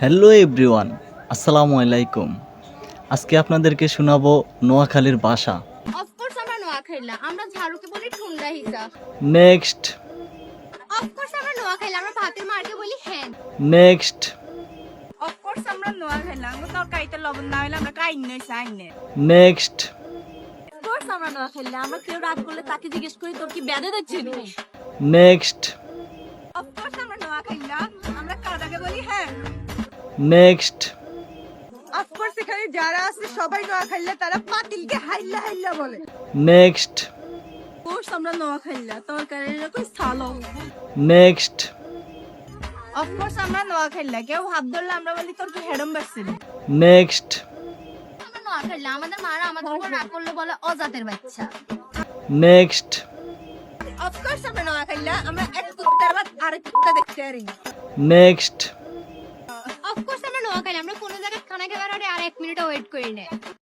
Hello everyone, আসসালামু আলাইকুম। আজকে আপনাদেরকে শোনাবো নোয়াখালীর ভাষা। অফকোর্স আমরা নোয়াখাইলা, আমরা ঝাড়ুকে বলি ঠুংরা হিসা। নেক্সট অফকোর্স আমরা নোয়াখাইলা, আমরা ভাতের মারকে বলি হ্যান। নেক্সট অফকোর্স আমরা নোয়াখাইলা, আমরা তরকারিতে লবণ না হইলে আমরা কাইন নই সাইনে। নেক্সট অফকোর্স আমরা নোয়াখাইলা, আমরা কেউ রাগ করলে তাকে জিজ্ঞেস করি তোর কি ব্যাধে দেখছিস। নেক্সট অফকোর্স আমরা নোয়াখাইলা, আমরা কাদাকে বলি হ্যাঁ। নেক্সট অফকোর্স এখানে যারা আছে সবাই নোয়াখাইলা, তারা পাতিলকে হাইলা হাইলা বলে। নেক্সট অফকোর্স আমরা নোয়াখাইলা, তরকারির কই সালো। নেক্সট অফকোর্স আমরা নোয়াখাইলা, কেউ হাত ধরলে আমরা বলি তোর কি হেডম বাসছিল। নেক্সট আমরা নোয়াখাইলা, আমাদের মারা আমাদের উপর রাগ করলে বলে অজাতের বাচ্চা। নেক্সট অফকোর্স আমরা নোয়াখাইলা, আমরা এক কুত্তার বাদ আরেক কুত্তা দেখতে পারি না। নেক্সট অফকোর্স আমরা নোয়াখাইলা, আমরা কোনো জায়গায় খানা খাবার আগে আর 1 মিনিটও ওয়েট করি না।